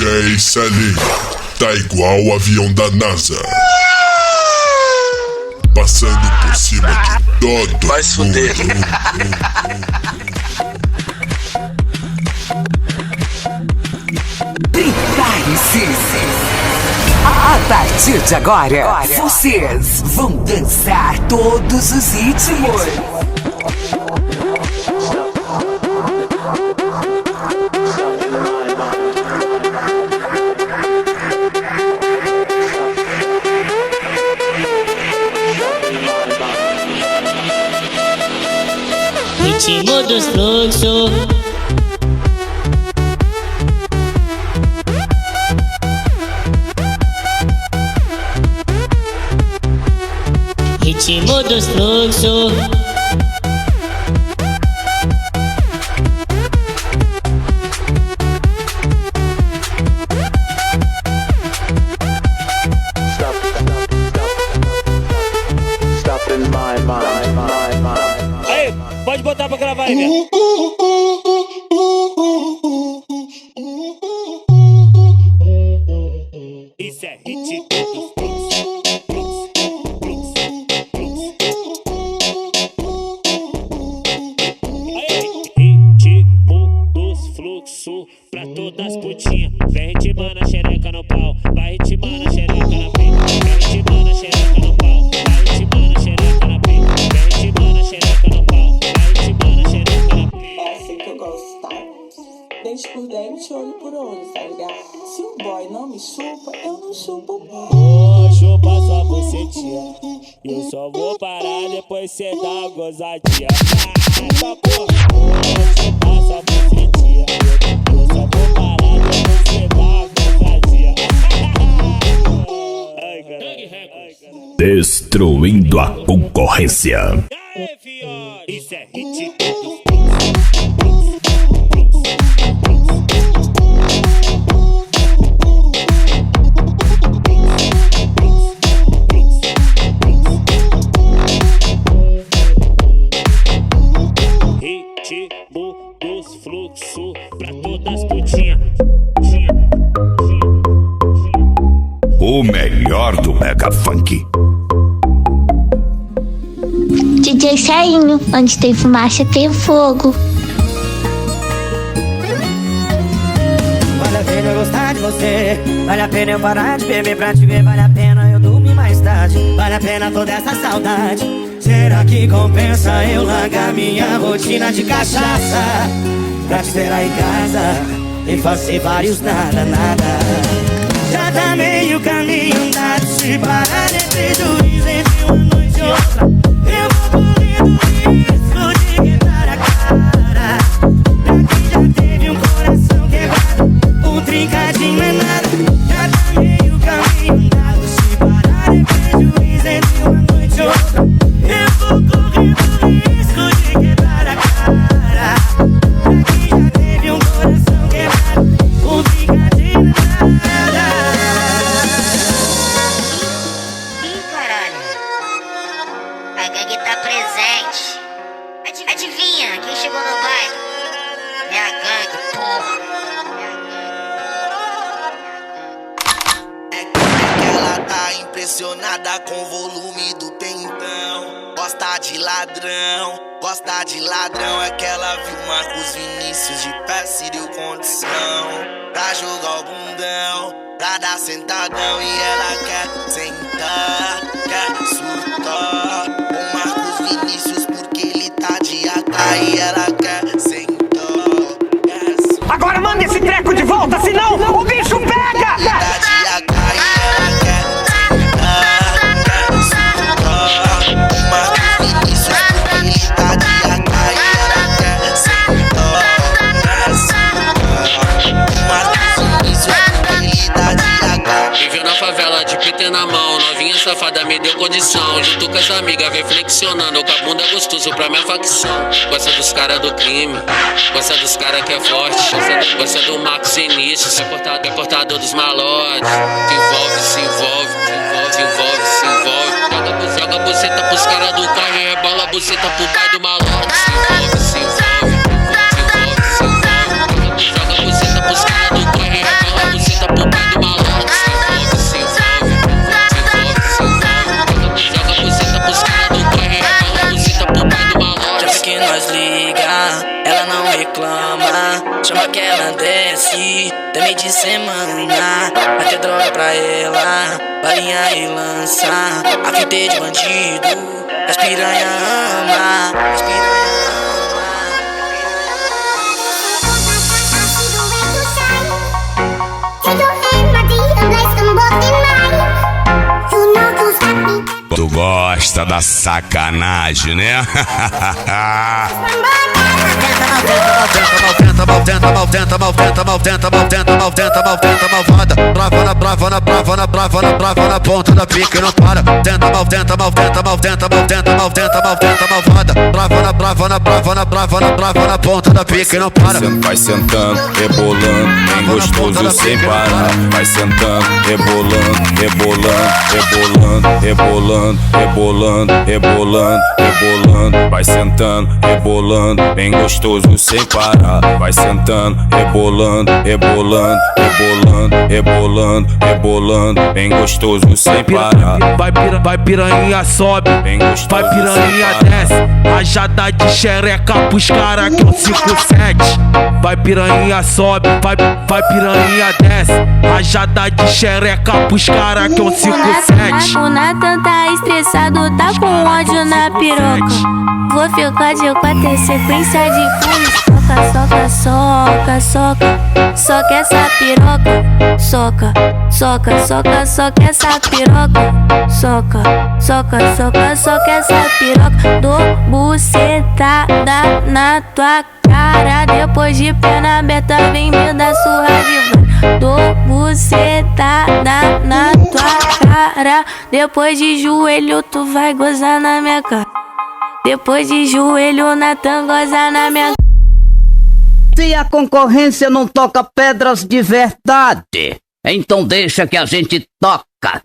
DJ Salim, tá igual o avião da NASA, passando por cima de todo. Vai se fuder. Prepare-se. A partir de agora, vocês vão dançar todos os ritmos. Ritmo dos fluxos. Ritmo dos fluxos. Aí, pode botar pra gravar aí, velho. Isso é ritmo dos fluxos pra todas as putinhas. Vem ritmando a xereca no pau, vai ritmando a xereca na pica. Vem ritmando a xereca no pau, vai ritmando a xereca na pica. Vem ritmando a xereca no pau, vai ritmando a xereca na pica. É assim que eu gosto, tá? Dente por dente, olho por olho, tá ligado? Se o boy não me chupa, eu não chupo o boy. Vou chupar sua bucetinha, eu só vou parar depois cê dá uma gozadinha. Tá porra, vou chupar sua bucetinha, eu só vou parar depois cê dá uma gozadinha. Ai, caralho. Destruindo a concorrência. Aê, fio, isso é ritmo. Ritmo dos fluxos pra todas as putinhas. O melhor do Mega Funk. DJ Sainho, onde tem fumaça tem fogo. Vale a pena eu gostar de você, vale a pena eu parar de beber pra te ver, vale a pena eu dormir mais tarde, vale a pena toda essa saudade. Será que compensa eu largar minha rotina de cachaça pra te ter lá em casa e fazer vários nada, nada? Já tá meio caminho andado, se parar entre juízo entre uma noite e outra, eu vou correndo risco de quebrar a cara. Pra quem já teve um coração quebrado, um trincadinho é nada. Já tá meio caminho andado, se parar entre juízo entre uma noite e outra, eu vou correndo risco de quebrar a cara. Pra quem já teve um coração quebrado, um trincadinho é nada. Ih, caralho. A gangue tá presente. Adivinha quem chegou no bairro? É a gangue, porra. Ela tá impressionada com o volume do pentão. Gosta de ladrão, gosta de ladrão. É que ela viu Marcos Vinícius de pé, se deu condição pra jogar o bundão, pra dar sentadão. E ela quer sentar, quer surtar com Marcos Vinícius porque ele tá de AK. E ela quer sentar, quer surtar. Agora manda esse treco de volta, senão o bicho pega! Ele tá de AK e ela quer sentar, quer surtar com Marcos Vinícius porque ele tá de AK. E ela quer sentar, quer surtar com Marcos Vinícius porque ele tá de AK. Viveu na favela de PT na mão, novinha safada me deu condição. Junto com as amigas vem flexionando, com a bunda gostoso pra minha facção. Gosta dos caras do crime, gosta dos caras que é forte, gosta do Marcos Vinícius, é portador dos malotes. Se envolve, se envolve. Joga a buceta pros caras do carro e rebola a buceta pro pai do malote. Se envolve. Joga a buceta pros caras do carro e rebola a buceta que ela desce, também de semana. Vai ter droga pra ela, balinha e lança. A fita de bandido, as piranha ama, as piranha ama. Tu gosta da sacanagem, né? Brava na ponta da pica e não para. Tenta malvada. Brava na ponta da pica e não para. Vai sentando, rebolando, bem gostoso sem parar. Vai sentando, rebolando. Vai sentando, rebolando, bem gostoso sem parar. Vai sentando, rebolando, bem gostoso sem parar. Vai piranha sobe, vai piranha desce. Rajada de xereca pros cara que é o 57. Vai piranha sobe, vai piranha desce. Rajada de xereca pros cara que é o 57. O Nathan tá estressado, tá com ódio na piroca. Vou ficar de 4 em sequência de pulos. Soca essa piroca. Soca essa piroca. Soca essa piroca. Dou bucetada na tua cara. Depois de perna aberta vem me dar surra de vara. Dou bucetada na tua cara. Depois de joelho tu vai gozar na minha cara. Depois de joelho Nathan goza na minha cara. Se a concorrência não toca pedras de verdade, então deixa que a gente toca.